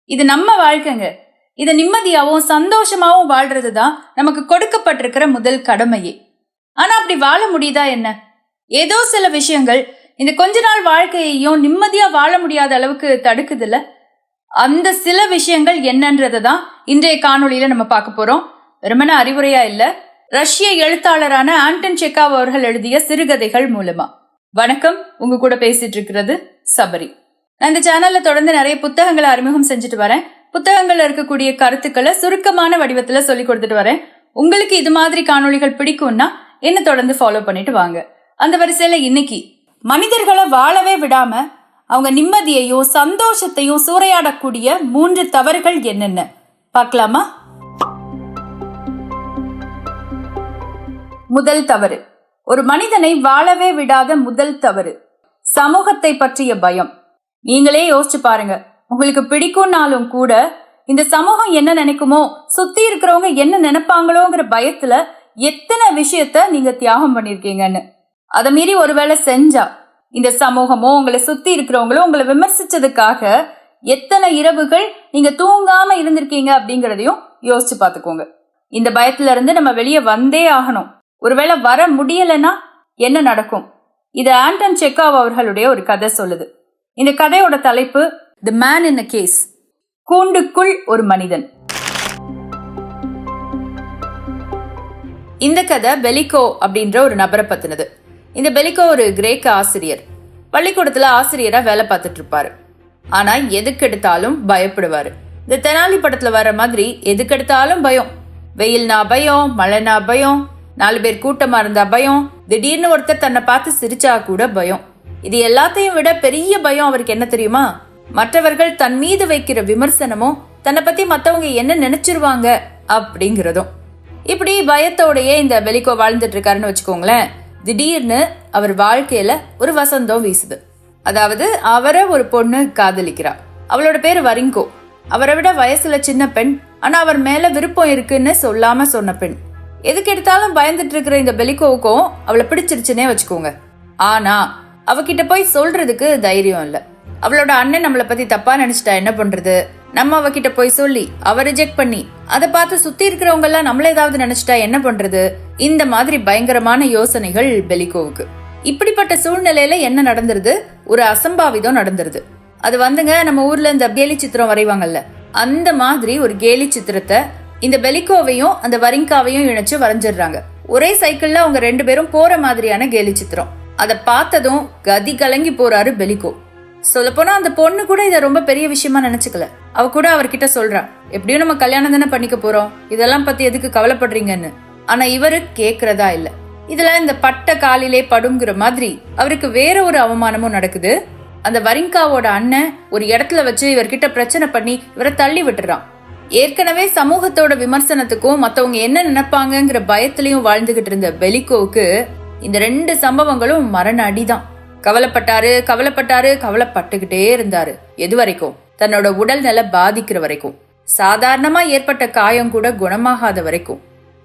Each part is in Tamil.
இது நம்ம வாழ்க்கைங்க. இத நிம்மதியாவும் சந்தோஷமாவும் வாழ்றதுதான் நமக்கு கொடுக்கப்பட்டிருக்கிற முதல் கடமையே. ஆனா அப்படி வாழ முடியுதா என்ன? ஏதோ சில விஷயங்கள் இந்த கொஞ்ச நாள் வாழ்க்கையையும் நிம்மதியா வாழ முடியாத அளவுக்கு தடுக்குதுல்ல. அந்த சில விஷயங்கள் என்னன்றதான் இன்றைய காணொளியில நம்ம பார்க்க போறோம். வெறுமன அறிவுரையா இல்ல, ரஷ்ய எழுத்தாளரான ஆண்டன் செக்காவ் அவர்கள் எழுதிய சிறுகதைகள் மூலமா. வணக்கம், உங்க கூட பேசிட்டு இருக்கிறது சபரி. நான் இந்த சேனல்ல தொடர்ந்து நிறைய புத்தகங்களை அறிமுகம் செஞ்சுட்டு வரேன். புத்தகங்கள்ல இருக்கக்கூடிய கருத்துக்களை சுருக்கமான வடிவத்துல சொல்லி கொடுத்துட்டு வரேன். உங்களுக்கு இது மாதிரி காணொளிகள் பிடிக்கும்னா என்ன தொடர்ந்து ஃபாலோ பண்ணிட்டு வாங்க. அந்த வரிசையில இன்னைக்கு மனிதர்களை வாழவே விடாம அவங்க நிம்மதியையும் சந்தோஷத்தையும் சூறையாடக்கூடிய 3 தவறுகள் என்னென்ன பார்க்கலாமா? முதல் தவறு, ஒரு மனிதனை வாழவே விடாத முதல் தவறு, சமூகத்தை பற்றிய பயம். நீங்களே யோசிச்சு பாருங்க. உங்களுக்கு பிடிக்கும்னாலும் கூட இந்த சமூகம் என்ன நினைக்குமோ, சுத்தி இருக்கிறவங்க என்ன நினைப்பாங்களோங்கிற பயத்துல எத்தனை விஷயத்த நீங்க தியாகம் பண்ணிருக்கீங்கன்னு. அதை மீறி ஒருவேளை செஞ்சா இந்த சமூகமோ உங்களை சுத்தி இருக்கிறவங்களோ உங்களை விமர்சிச்சதுக்காக எத்தனை இரவுகள் நீங்க தூங்காம இருந்திருக்கீங்க அப்படிங்கறதையும் யோசிச்சு பாத்துக்கோங்க. இந்த பயத்துல இருந்து நம்ம வெளியே வந்தே ஆகணும். ஒருவேளை வர முடியலன்னா என்ன நடக்கும்? இது ஆண்டன் செக்காவ் அவர்களுடைய ஒரு கதை சொல்லுது. இந்த கதையோட தலைப்பு the man in a case, கூண்டுக்குள் ஒரு மனிதன். இந்த கதை பெலிகோ அப்படின்ற ஒரு நபரை பத்தினது. இந்த பெலிகோ ஒரு கிரேக்க ஆசிரியர். பள்ளிக்கூடத்துல ஆசிரியரா வேலை பார்த்துட்டு இருப்பாரு. ஆனா எதுக்கெடுத்தாலும் பயப்படுவாரு. இந்த தெனாலி படத்துல வர மாதிரி எதுக்கெடுத்தாலும் பயம். வெயில்னா பயம், மழைனா பயம், 4 பேர் கூட்டமா இருந்தா பயம், திடீர்னு ஒருத்தர் தன்னை பார்த்து சிரிச்சா கூட பயம். இது எல்லாத்தையும் விட பெரிய பயம் அவருக்கு என்ன தெரியுமா? மற்றவர்கள் தன் மீது வைக்கிற விமர்சனமும் தன்னை பத்தி மத்தவங்க என்ன நினைச்சிருவாங்க அப்படிங்கிறதும். இப்படி பயத்தோடையே இந்த பெலிகோ வாழ்ந்துட்டு இருக்காருன்னு வச்சுக்கோங்களேன். திடீர்னு அவர் வாழ்க்கையில ஒரு வசந்தம் வீசுது. அதாவது அவரை ஒரு பொண்ணு காதலிக்கிறா. அவளோட பேரு வரிங்கோ. அவரை விட வயசுல சின்ன பெண். ஆனா அவர் மேல விருப்பம் இருக்குன்னு சொல்லாம சொன்ன பெண். எதுக்கு எடுத்தாலும் பயந்துட்டு இருக்கிற இந்த பெலிகோவுக்கும் அவளை பிடிச்சிருச்சுன்னே வச்சுக்கோங்க. ஆனா அவகிட்ட போய் சொல்றதுக்கு தைரியம் இல்ல. அவளோட அண்ணன் நம்மளை பத்தி தப்பா நினைச்சிட்டா என்ன பண்றது? நம்ம அவகிட்ட போய் சொல்லி அவ ரிஜெக்ட் பண்ணி அதை பார்த்து சுத்தி இருக்கிறவங்க எல்லாம் நம்மள ஏதாவது நினைச்சிட்டா என்ன பண்றது? இந்த மாதிரி பயங்கரமான யோசனைகள் பெலிகோவுக்கு. இப்படிப்பட்ட சூழ்நிலையில என்ன நடந்துருது? ஒரு அசம்பாவிதம் நடந்துருது. அது வந்துங்க, நம்ம ஊர்ல இந்த கேலி சித்திரம் வரைவாங்கல்ல, அந்த மாதிரி ஒரு கேலி சித்திரத்தை இந்த பெலிகோவையும் அந்த வரிங்காவையும் இணைச்சு வரைஞ்சிடுறாங்க. ஒரே சைக்கிள்ல அவங்க 2 பேரும் போற மாதிரியான கேலி சித்திரம். அதை பார்த்ததும் கதி கலங்கி போறாரு பெலிகோ. சொல்லப்போனா அந்த பொண்ணு கூட இதை ரொம்ப பெரிய விஷயமா நினைச்சுக்கல. அவ கூட அவர்கிட்ட சொல்றா, எப்படியும் நம்ம கல்யாணம் தானே பண்ணிக்க போறோம், இதெல்லாம் பத்தி எதுக்கு கவலைப்படுறீங்கன்னு. ஆனா இவரு கேக்குறதா இல்ல. இதுல இந்த பட்ட காலிலே படுங்கிற மாதிரி அவருக்கு வேற ஒரு அவமானமும் நடக்குது. அந்த வரிங்காவோட அண்ணன் ஒரு இடத்துல வச்சு இவர்கிட்ட பிரச்சனை பண்ணி இவரை தள்ளி விட்டுறான். ஏற்கனவே சமூகத்தோட விமர்சனத்துக்கும் மத்தவங்க என்ன நினைப்பாங்கிற பயத்திலையும் வாழ்ந்துகிட்டு இருந்த பெலிகோவுக்கு இந்த 2 சம்பவங்களும் மரண அடிதான். கவலைப்பட்டுக்கிட்டே இருந்தாரு. எது வரைக்கும்? தன்னோட உடல் நிலை பாதிக்கிற வரைக்கும். சாதாரணமா ஏற்பட்ட காயம் கூட குணமாகாத வரைக்கும்.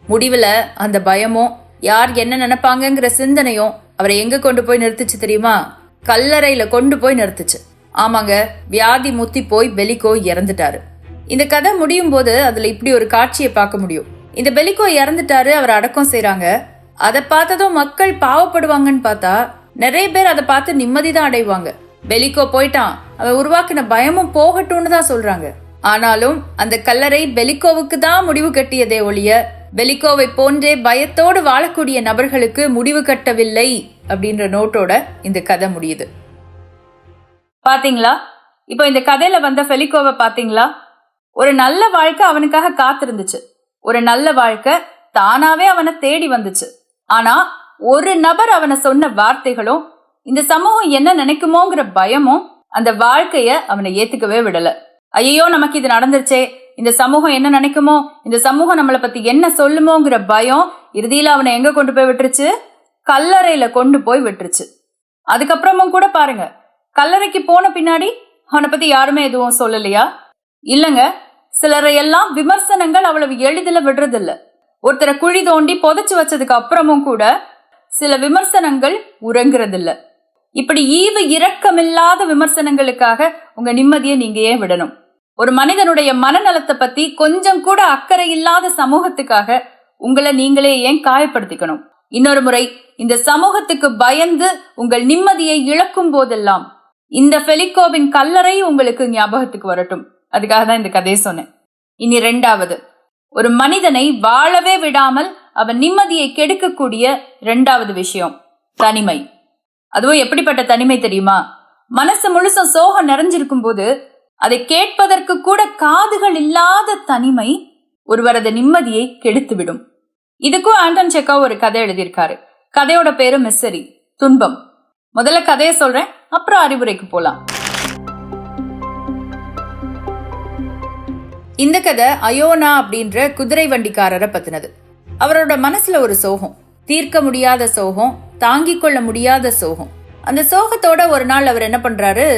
முடிவுல அந்த பயமும் யார் என்ன நினைப்பாங்கிற சிந்தனையும் அவரை எங்க கொண்டு போய் நிறுத்துச்சு தெரியுமா? கல்லறையில கொண்டு போய் நிறுத்துச்சு. ஆமாங்க, வியாதி முத்தி போய் பெலிகோ இறந்துட்டாரு. இந்த கதை முடியும் போது அதுல இப்படி ஒரு காட்சியை பார்க்க முடியும். இந்த பெலிகோ இறந்துட்டாரு, அவர் அடக்கம் செய்றாங்க. அதை பார்த்ததும் மக்கள் பாவப்படுவாங்கன்னு பார்த்தா நிறைய பேர் அதை பார்த்து நிம்மதிதான் அடைவாங்க. பெலிகோ போயிட்டான், அவன் உருவாக்கின பயமும் போகட்டும்னு தான் சொல்றாங்க. ஆனாலும் அந்த கல்லறை பெலிகோவுக்கு தான் முடிவு கட்டியதே ஒழிய பெலிகோவை போன்றே பயத்தோடு வாழக்கூடிய நபர்களுக்கு முடிவு கட்டவில்லை அப்படின்ற நோட்டோட இந்த கதை முடியுது. பாத்தீங்களா? இப்போ இந்த கதையில வந்த பெலிகோவை பாத்தீங்களா? ஒரு நல்ல வாழ்க்கை அவனுக்காக காத்திருந்துச்சு. ஒரு நல்ல வாழ்க்கை தானாவே அவனை தேடி வந்துச்சு. ஆனா ஒரு நபர் அவனை சொன்ன வார்த்தைகளும் இந்த சமூகம் என்ன நினைக்குமோங்கிற பயமும் அந்த வாழ்க்கைய அவனை ஏத்துக்கவே விடல. ஐயோ, நமக்கு இது நடந்துருச்சே, இந்த சமூகம் என்ன நினைக்குமோ, இந்த சமூகம் நம்மளை பத்தி என்ன சொல்லுமோங்கிற பயம் இறுதியில அவனை எங்க கொண்டு போய் விட்டுருச்சு? கல்லறையில கொண்டு போய் விட்டுருச்சு. அதுக்கப்புறமும் கூட பாருங்க, கல்லறைக்கு போன பின்னாடி அவனை பத்தி யாருமே எதுவும் சொல்லலையா? இல்லங்க, சிலரையெல்லாம் விமர்சனங்கள் அவ்வளவு எளிதில விடுறதில்ல. ஒருத்தரை குழி தோண்டி புதைச்சு வச்சதுக்கு அப்புறமும் கூட சில விமர்சனங்கள் உறங்குறதில்ல. இப்படி ஈவு இரக்கமில்லாத விமர்சனங்களுக்காக உங்க நிம்மதியை நீங்க ஏன் விடணும்? ஒரு மனிதனுடைய மனநலத்தை பத்தி கொஞ்சம் கூட அக்கறை இல்லாத சமூகத்துக்காக உங்களை நீங்களே ஏன் காயப்படுத்திக்கணும்? இன்னொரு முறை இந்த சமூகத்துக்கு பயந்து உங்கள் நிம்மதியை இழக்கும் போதெல்லாம் இந்த ஃபெலிக்கோவின் கல்லறை உங்களுக்கு ஞாபகத்துக்கு வரட்டும். அதுக்காக தான் இந்த கதையை சொன்னேன். இனி 2வது, ஒரு மனிதனை வாழவே விடாமல் அவன் நிம்மதியை கெடுக்கக்கூடிய 2வது விஷயம் தனிமை. அதுவும் எப்படிப்பட்ட தனிமை தெரியுமா? மனசு முழுசும் சோகம் நிறைஞ்சிருக்கும் போது அதை கேட்பதற்கு கூட காதுகள் இல்லாத தனிமை ஒருவரது நிம்மதியை கெடுத்துவிடும். இதுக்கும் ஆண்டன் செக்கோவ் ஒரு கதை எழுதியிருக்காரு. கதையோட பேரு மிஸ்ஸரி, துன்பம். முதல்ல கதையை சொல்றேன், அப்புறம் அறிவுரைக்கு போலாம். இந்த கதை அயோனா அப்படின்ற குதிரை வண்டிக்காரரை பத்தினது. அவரோட மனசுல ஒரு சோகம், தீர்க்க முடியாத சோகம், தாங்கிக் கொள்ள முடியாத சோகம். அந்த சோகத்தோட ஒரு நாள் அவர் என்ன பண்றாரு,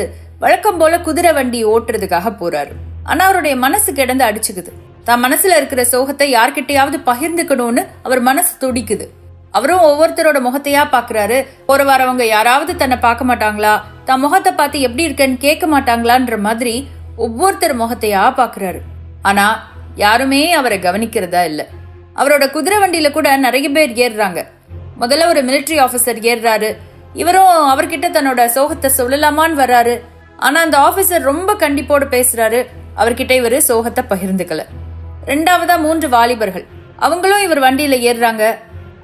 வழக்கம் போல குதிரை வண்டி ஓட்டுறதுக்காக போறாரு. ஆனா அவருடைய மனசு கிடந்து அடிச்சுக்குது. தான் மனசுல இருக்கிற சோகத்தை யார்கிட்டையாவது பகிர்ந்துக்கணும்னு அவர் மனசு துடிக்குது. அவரும் ஒவ்வொருத்தரோட முகத்தையா பாக்குறாரு. ஒரு வரவங்க யாராவது தன்னை பார்க்க மாட்டாங்களா, தான் முகத்தை பார்த்து எப்படி இருக்கேன்னு கேட்க மாட்டாங்களான்ற மாதிரி ஒவ்வொருத்தர் முகத்தையா பாக்குறாரு. ஆனா யாருமே அவரை கவனிக்கிறதா இல்ல. அவரோட குதிரை வண்டியில கூட நிறைய பேர் ஏறுறாங்க. முதல்ல ஒரு மிலிட்டரி ஆபீசர் ஏறுறாரு. இவரும் அவர்கிட்ட தன்னோட சோகத்தை சொல்லலாமான்னு வர்றாரு. ஆனா அந்த ஆபீசர் ரொம்ப கண்டிப்போடு பேசுறாரு. அவர்கிட்ட இவரு சோகத்தை பகிர்ந்துக்கல. 2வதா 3 வாலிபர்கள், அவங்களும் இவர் வண்டியில ஏறுறாங்க.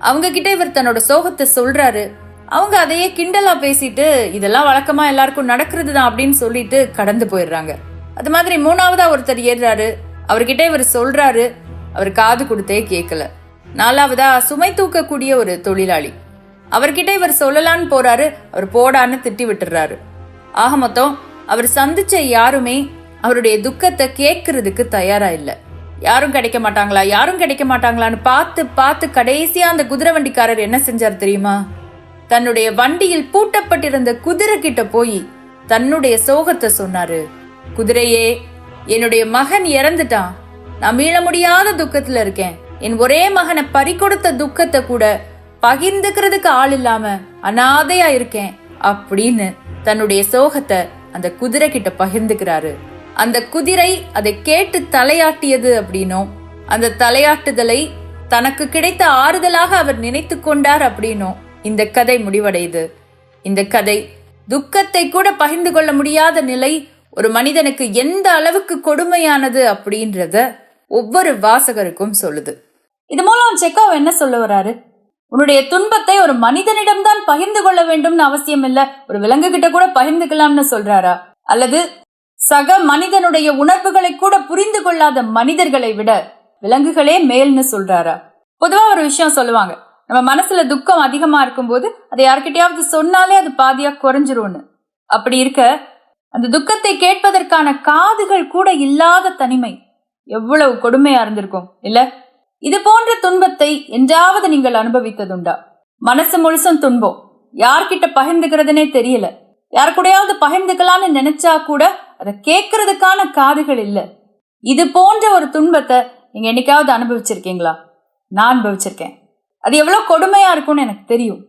அவங்க கிட்ட இவர் தன்னோட சோகத்தை சொல்றாரு. அவங்க அதையே கிண்டலா பேசிட்டு இதெல்லாம் வழக்கமா எல்லாருக்கும் நடக்கிறது தான் அப்படின்னு சொல்லிட்டு கடந்து போயிடுறாங்க. அது மாதிரி 3வதா ஒருத்தர் ஏறுறாரு. அவர்கிட்ட இவர் சொல்றாரு. அவர் காது கொடுத்தே கேட்கல. 4வதா சுமை தூக்கக்கூடிய ஒரு தொழிலாளி, அவர்கிட்ட இவர் சொல்லலான்னு போறாரு. அவர் போடான்னு திட்டி விட்டுறாரு. ஆக மொத்தம் அவர் சந்திச்ச யாருமே அவருடைய துக்கத்தை கேட்கறதுக்கு தயாரா இல்ல. யாரும் கிடைக்க மாட்டாங்களா, யாரும் கிடைக்க மாட்டாங்களான்னு பார்த்து பார்த்து கடைசியா அந்த குதிரை வண்டிக்காரர் என்ன செஞ்சார் தெரியுமா? தன்னுடைய வண்டியில் பூட்டப்பட்டிருந்த குதிரை கிட்ட போய் தன்னுடைய சோகத்தை சொன்னாரு. குதிரையே, என்னுடைய மகன் இறந்துட்டான். நான் மீள முடியாத துக்கத்துல இருக்கேன். என் ஒரே மகனை பறிகொடுத்த துக்கத்தை கூட பகிர்ந்துக்கிறதுக்கு ஆள் இல்லாம அனாதையா இருக்கேன் அப்படின்னு தன்னுடைய சோகத்தை அந்த குதிரை கிட்ட பகிர்ந்துக்கிறாரு. அந்த குதிரை அதை கேட்டு தலையாட்டியது அப்படின்னும், அந்த தலையாட்டுதலை தனக்கு கிடைத்த ஆறுதலாக அவர் நினைத்து கொண்டார் அப்படின்னும் இந்த கதை முடிவடையுது. இந்த கதை துக்கத்தை கூட பகிர்ந்து கொள்ள முடியாத நிலை ஒரு மனிதனுக்கு எந்த அளவுக்கு கொடுமையானது அப்படின்றத ஒவ்வொரு வாசகருக்கும் சொல்லுது. இது மூலம் செக்கோவ் என்ன சொல்ல வர்றாரு? உன்னுடைய துன்பத்தை ஒரு மனிதனிடம்தான் பகிர்ந்து கொள்ள வேண்டும்னு அவசியம் இல்ல, ஒரு விலங்கு கிட்ட கூட பகிர்ந்துக்கலாம்னு சொல்றாரா? அல்லது சக மனிதனுடைய உணர்வுகளை கூட புரிந்து கொள்ளாத மனிதர்களை விட விலங்குகளே மேல்னு சொல்றாரா? பொதுவா ஒரு விஷயம் சொல்லுவாங்க, நம்ம மனசுல துக்கம் அதிகமா இருக்கும் போது அதை யார்கிட்டயாவது சொன்னாலே அது பாதியா குறைஞ்சிரும்னு. அப்படி இருக்க அந்த துக்கத்தை கேட்பதற்கான காதுகள் கூட இல்லாத தனிமை எவ்வளவு கொடுமையா இருந்திருக்கும் இல்ல? இது போன்ற துன்பத்தை என்றாவது நீங்கள் அனுபவித்ததுண்டா? மனசு முழுசும் துன்பம், யார்கிட்ட பகிர்ந்துக்கிறதுனே தெரியல. யார் கூடயாவது பகிர்ந்துக்கலான்னு நினைச்சா கூட அதை கேட்கறதுக்கான காதுகள் இல்ல. இது போன்ற ஒரு துன்பத்தை நீங்க என்னைக்காவது அனுபவிச்சிருக்கீங்களா? நான் அனுபவிச்சிருக்கேன். அது எவ்வளவு கொடுமையா இருக்கும்னு எனக்கு தெரியும்.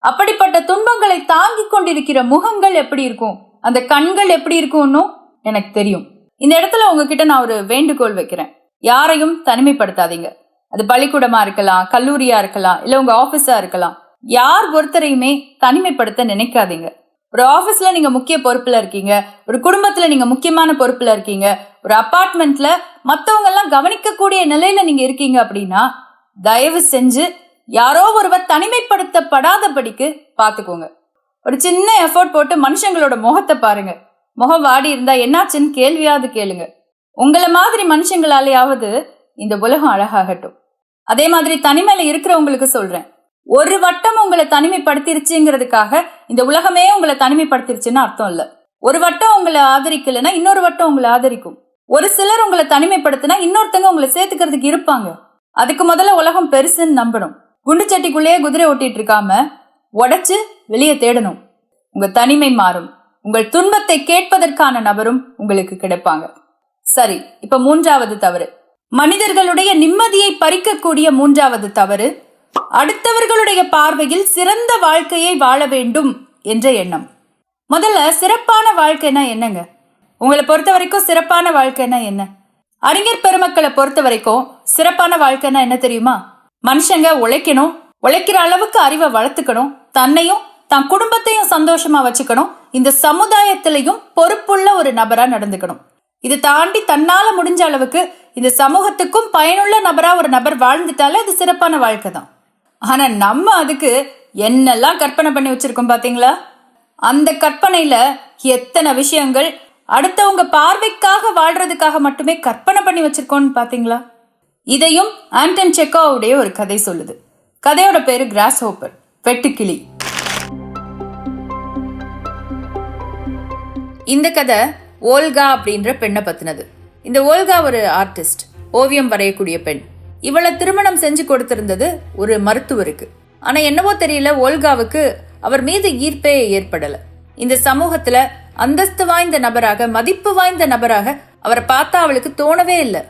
அப்படிப்பட்ட துன்பங்களை தாங்கி கொண்டிருக்கிற முகங்கள் எப்படி இருக்கும், அந்த கண்கள் எப்படி இருக்கும்னு எனக்கு தெரியும். இந்த இடத்துல உங்ககிட்ட நான் ஒரு வேண்டுகோள் வைக்கிறேன். யாரையும் தனிமைப்படுத்தாதீங்க. அது பள்ளிக்கூடமா இருக்கலாம், கல்லூரியா இருக்கலாம், இல்ல உங்க ஆபீஸா இருக்கலாம். யார் ஒருத்தரையுமே தனிமைப்படுத்த நினைக்காதீங்க. ஒரு ஆபீஸ்ல நீங்க முக்கிய பொறுப்புல இருக்கீங்க, ஒரு குடும்பத்துல நீங்க முக்கியமான பொறுப்புல இருக்கீங்க, ஒரு அபார்ட்மெண்ட்ல மத்தவங்க எல்லாம் கவனிக்கக்கூடிய நிலையில நீங்க இருக்கீங்க அப்படின்னா தயவு செஞ்சு யாரோ ஒருவர் தனிமைப்படுத்தப்படாதபடிக்கு பாத்துக்கோங்க. ஒரு சின்ன எஃபோர்ட் போட்டு மனுஷங்களோட முகத்தை பாருங்க. முகம் வாடி இருந்தா என்னாச்சுன்னு கேள்வியாவது கேளுங்க. உங்களை மாதிரி மனுஷங்களாலேயாவது இந்த உலகம் அழகாகட்டும். அதே மாதிரி தனிமையில இருக்கிறவங்களுக்கு சொல்றேன், ஒரு வட்டம் உங்களை தனிமைப்படுத்திருச்சுங்கிறதுக்காக இந்த உலகமே உங்களை தனிமைப்படுத்திருச்சுன்னு அர்த்தம் இல்ல. ஒரு வட்டம் உங்களை ஆதரிக்கலைன்னா இன்னொரு வட்டம் உங்களை ஆதரிக்கும். ஒரு சிலர் உங்களை தனிமைப்படுத்தினா இன்னொருத்தங்க உங்களை சேர்த்துக்கிறதுக்கு இருப்பாங்க. அதுக்கு முதல்ல உலகம் பெருசுன்னு நம்பணும். குண்டு சட்டிக்குள்ளேயே குதிரை ஓட்டிட்டு இருக்காம உடைச்சு வெளியே தேடணும். உங்க தனிமை மாறும். உங்கள் துன்பத்தை கேட்பதற்கான நபரும் உங்களுக்கு கிடைப்பாங்க. சரி, இப்ப 3வது தவறு, மனிதர்களுடைய நிம்மதியை பறிக்கக்கூடிய 3வது தவறு, அடுத்தவர்களுடைய பார்வையில் சிறந்த வாழ்க்கையை வாழ வேண்டும் என்ற எண்ணம். முதல்ல சிறப்பான வாழ்க்கைனா என்னங்க? உங்களை பொறுத்த வரைக்கும் சிறப்பான வாழ்க்கைன்னா என்ன? அறிஞர் பெருமக்களை பொறுத்த வரைக்கும் சிறப்பான வாழ்க்கைன்னா என்ன தெரியுமா? மனுஷங்க உழைக்கணும், உழைக்கிற அளவுக்கு அறிவை வளர்த்துக்கணும், தன்னையும் தன் குடும்பத்தையும் சந்தோஷமா வச்சுக்கணும், இந்த சமுதாயத்திலையும் பொறுப்புள்ள ஒரு நபரா நடந்துக்கணும். இது தாண்டி தன்னால முடிஞ்ச அளவுக்கு இந்த சமூகத்துக்கும் பயனுள்ள நபரா ஒரு நபர் வாழ்ந்துட்டாலே அது சிறப்பான வாழ்க்கை தான். ஆனா நம்ம அதுக்கு என்னெல்லாம் கற்பனை பண்ணி வச்சிருக்கோம் பாத்தீங்களா? அந்த கற்பனையில எத்தனை விஷயங்கள் அடுத்தவங்க பார்வைக்காக வாழ்றதுக்காக மட்டுமே கற்பனை பண்ணி வச்சிருக்கோம்னு பாத்தீங்களா? இதையும் ஆண்டன் செக்கோவுடைய ஒரு கதை சொல்லுது. கதையோட பேரு கிராஸ் ஹோப்பர், வெட்டுக்கிளி. இந்த கதை ஓல்கா அப்படின்ற பெண்ணை பத்தினது. இந்த ஓல்கா ஒரு ஆர்டிஸ்ட், ஓவியம் வரையக்கூடிய பெண். இவளை திருமணம் செஞ்சு கொடுத்திருந்தது ஒரு மருத்துவருக்கு. ஆனா என்னவோ தெரியல, ஓல்காவுக்கு அவர் மீது ஈர்ப்பே ஏற்படல. இந்த சமூகத்துல அந்தஸ்து வாய்ந்த நபராக, மதிப்பு வாய்ந்த நபராக அவரை பார்த்தா அவளுக்கு தோணவே இல்லை.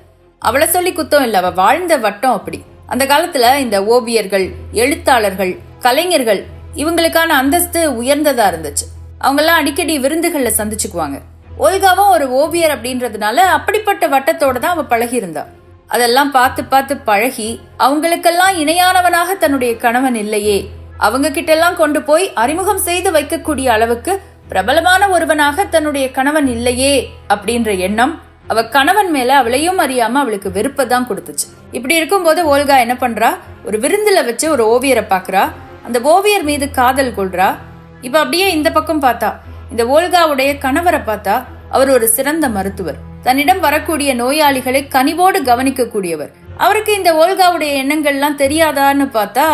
அவளை சொல்லி குத்தம் இல்லை, அவ வாழ்ந்த வட்டம் அப்படி. அந்த காலத்துல இந்த ஓவியர்கள், எழுத்தாளர்கள், கலைஞர்கள் இவங்களுக்கான அந்தஸ்து உயர்ந்ததா இருந்துச்சு. அவங்கெல்லாம் அடிக்கடி விருந்துகள்ல சந்திச்சுக்குவாங்க. ஓல்காவும் ஒரு ஓவியர் அப்படின்றதுனால அப்படிப்பட்ட வட்டத்தோட தான் அவ பழகி இருந்தா. அதெல்லாம் பார்த்து பார்த்து பழகி அவங்களுக்கெல்லாம் இணையானவனாக தன்னுடைய கணவன் இல்லையே, அவங்க கிட்ட எல்லாம் கொண்டு போய் அறிமுகம் செய்து வைக்கக்கூடிய அளவுக்கு பிரபலமான ஒருவனாக தன்னுடைய கணவன் இல்லையே அப்படின்ற எண்ணம் அவ கணவன் மேல அவளையும் அறியாம அவளுக்கு வெறுப்பதான் கொடுத்துச்சு. இப்படி இருக்கும்போது ஓல்கா என்ன பண்றா, ஒரு விருந்துல வச்சு ஒரு ஓவியரை பாக்குறா. அந்த ஓவியர் மீது காதல் கொள்றா. இப்ப அப்படியே இந்த பக்கம் பார்த்தா இந்த ஓல்காவுடைய கணவரை பார்த்தா அவர் ஒரு சிறந்த மருத்துவர், தன்னிடம் வரக்கூடிய நோயாளிகளை கனிவோடு கவனிக்க கூடியவர். அவருக்கு இந்த ஓல்காவுடைய எண்ணங்கள்லாம் தெரியாதான்னு பார்த்தா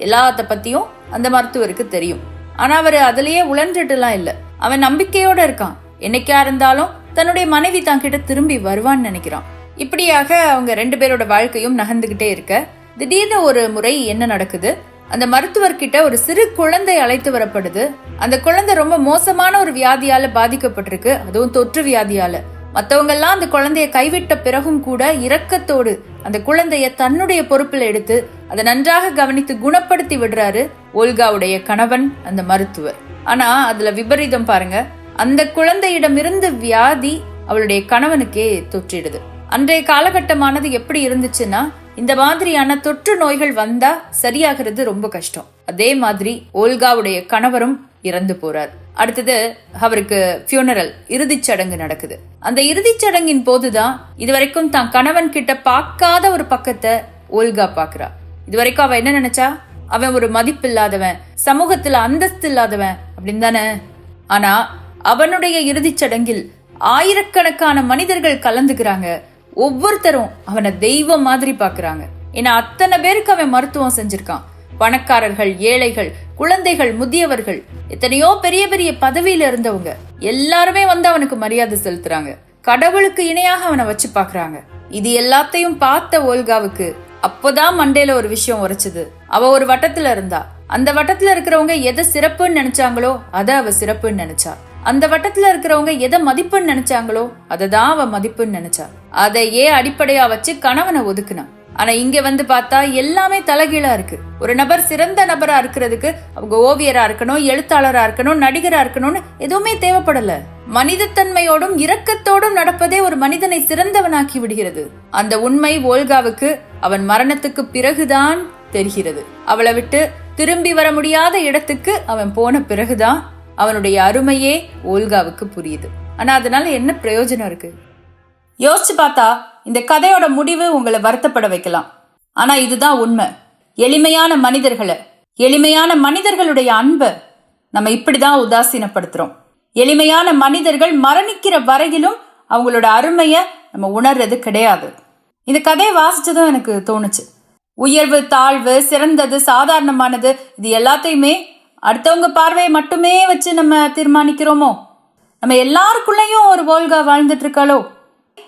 எல்லாத்த பத்தியும் அந்த மருத்துவருக்கு தெரியும். ஆனா அவர் அதுலயே உழன்றுட்டுலாம் இல்ல. அவன் நம்பிக்கையோட இருக்கான். என்னைக்கா இருந்தாலும் தன்னுடைய மனைவி தான் கிட்ட திரும்பி வருவான்னு நினைக்கிறான். இப்படியாக அவங்க ரெண்டு பேரோட வாழ்க்கையும் நகர்ந்துகிட்டே இருக்க, திடீர்னு ஒரு முறை என்ன நடக்குது, அந்த மருத்துவர்கிட்ட ஒரு சிறு குழந்தை அழைத்து வரப்படுது. அந்த குழந்தை ரொம்ப மோசமான ஒரு வியாதியால பாதிக்கப்பட்டிருக்கு, அதுவும் தொற்று வியாதியால. மத்தவங்க எல்லாம் அந்த குழந்தைய கைவிட்ட பிறகும் கூட இரக்கத்தோடு அந்த குழந்தைய தன்னுடைய பொறுப்பில் எடுத்து அதை நன்றாக கவனித்து குணப்படுத்தி விடுறாரு ஓல்காவுடைய கணவன், அந்த மருத்துவர். ஆனா அதுல விபரீதம் பாருங்க, அந்த குழந்தையிடமிருந்து வியாதி அவளுடைய கணவனுக்கே தொற்றிடுது. அன்றைய காலகட்டமானது எப்படி இருந்துச்சுன்னா, இந்த மாதிரியான தொற்று நோய்கள் வந்தா சரியாகிறது ரொம்ப கஷ்டம். அதே மாதிரி ஓல்காவுடைய கணவரும் இறந்து போறார். அடுத்தது அவருக்கு ஃபியூனரல், இறுதிச் சடங்கு நடக்குது. அந்த இறுதிச் சடங்கின் போதுதான் இதுவரைக்கும் தான் கணவன் கிட்ட பார்க்காத ஒரு பக்கத்தை ஓல்கா பாக்குறா. இதுவரைக்கும் அவ என்ன நினைச்சா, அவன் ஒரு மதிப்பு இல்லாதவன், சமூகத்துல அந்தஸ்து இல்லாதவன் அப்படின்னு தானே. ஆனா அவனுடைய இறுதிச் சடங்கில் ஆயிரக்கணக்கான மனிதர்கள் கலந்துக்கிறாங்க. ஒவ்வொருத்தரும் அவனை தெய்வம் மாதிரி பாக்குறாங்க. ஏன்னா அத்தனை பேருக்கு அவன் மருத்துவம் செஞ்சிருக்கான். பணக்காரர்கள், ஏழைகள், குழந்தைகள், முதியவர்கள், எத்தனையோ பெரிய பெரிய பதவியில இருந்தவங்க எல்லாருமே வந்து அவனுக்கு மரியாதை செலுத்துறாங்க. கடவுளுக்கு இணையாக அவனை வச்சு பாக்குறாங்க. இது எல்லாத்தையும் பார்த்த ஓல்காவுக்கு அப்போதான் மண்டையில ஒரு விஷயம் உரைச்சது. அவ ஒரு வட்டத்துல இருந்தா. அந்த வட்டத்துல இருக்கிறவங்க எதை சிறப்புன்னு நினைச்சாங்களோ அதை அவ சிறப்புன்னு நினைச்சா. அந்த வட்டத்துல இருக்கிறவங்க எதை மதிப்புன்னு நினைச்சாங்களோ அததான் அவ மதிப்புன்னு நினைச்சா. அதையே அடிப்படையா வச்சு கணவனை ஒதுக்குனான். ஆனா இங்க வந்து பார்த்தா எல்லாமே தலைகீழா இருக்கு. ஒரு நபர் சிறந்த நபரா இருக்கிறதுக்கு அவங்க ஓவியரா இருக்கணும், எழுத்தாளரா இருக்கணும், நடிகரா இருக்கணும்னு எதுவுமே தேவைப்படல. மனிதத்தன்மையோடும் இரக்கத்தோடும் நடப்பதே ஒரு மனிதனை சிறந்தவனாக்கி விடுகிறது. அந்த உண்மை ஓல்காவுக்கு அவன் மரணத்துக்கு பிறகுதான் தெரிகிறது. அவளை விட்டு திரும்பி வர முடியாத இடத்துக்கு அவன் போன பிறகுதான் அவனுடைய அருமையே ஓல்காவுக்கு புரியுது. ஆனா அதனால என்ன பிரயோஜனம் இருக்கு? யோசிச்சு பார்த்தா இந்த கதையோட முடிவு உங்களை வருத்தப்பட வைக்கலாம். ஆனா இதுதான் உண்மை. எளிமையான மனிதர்களை, எளிமையான மனிதர்களுடைய அன்பை நம்ம இப்படிதான் உதாசீனப்படுத்துறோம். எளிமையான மனிதர்கள் மரணிக்கிற வரையிலும் அவங்களோட அருமைய நம்ம உணர்றது கிடையாது. இந்த கதையை வாசிச்சதும் எனக்கு தோணுச்சு, உயர்வு, தாழ்வு, சிறந்தது, சாதாரணமானது, இது எல்லாத்தையுமே அடுத்தவங்க பார்வையை மட்டுமே வச்சு நம்ம தீர்மானிக்கிறோமோ? நம்ம எல்லாருக்குள்ளேயும் ஒரு ஓல்கா வாழ்ந்துட்டு இருக்காளோ?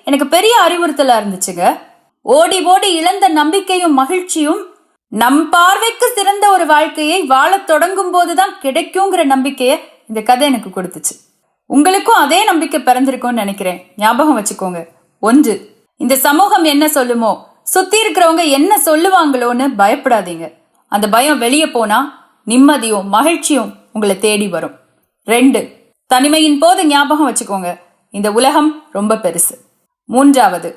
எனக்கு பெரிய அறிவுறுத்தலா இருந்துச்சுங்க. ஓடி ஓடி இழந்த நம்பிக்கையும் மகிழ்ச்சியும் நம் பார்வைக்கு சிறந்த ஒரு வாழ்க்கையை வாழ தொடங்கும் போதுதான் கிடைக்குங்கிற நம்பிக்கைய இந்த கதை எனக்கு கொடுத்துச்சு. உங்களுக்கும் அதே நம்பிக்கை பிறந்திருக்கும்னு நினைக்கிறேன். ஞாபகம் வச்சுக்கோங்க, ஒன்று, இந்த சமூகம் என்ன சொல்லுமோ, சுத்தி இருக்கிறவங்க என்ன சொல்லுவாங்களோன்னு பயப்படாதீங்க. அந்த பயம் வெளியே போனா நிம்மதியும் மகிழ்ச்சியும் உங்களை தேடி வரும். 2, தனிமையின் போது ஞாபகம் வச்சுக்கோங்க, இந்த உலகம் ரொம்ப பெருசு. 3வது,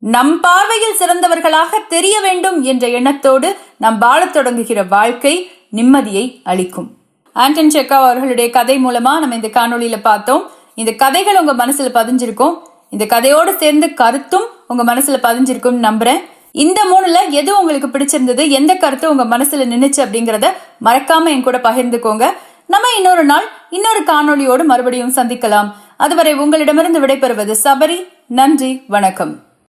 நம் பார்வையில் சிறந்தவர்களாக தெரிய வேண்டும் என்ற எண்ணத்தோடு நாம் வாழத் தொடங்குகிற வாழ்க்கை நிம்மதியை அளிக்கும். ஆண்டன் செக்காவ் அவர்களுடைய கதை மூலமா நம்ம இந்த காணொளியில பார்த்தோம். இந்த கதைகள் உங்க மனசுல பதிஞ்சிருக்கும். இந்த கதையோடு சேர்ந்து கருத்தும் உங்க மனசுல பதிஞ்சிருக்கும் நம்புறேன். இந்த 3ல எது உங்களுக்கு பிடிச்சிருந்தது, எந்த கருத்து உங்க மனசுல நின்னுச்சு அப்படிங்கறத மறக்காம என் கூட பகிர்ந்துக்கோங்க. நம்ம இன்னொரு நாள் இன்னொரு காணொளியோடு மறுபடியும் சந்திக்கலாம். அதுவரை உங்களிடமிருந்து விடைபெறுவது சபரி. நன்றி, வணக்கம்.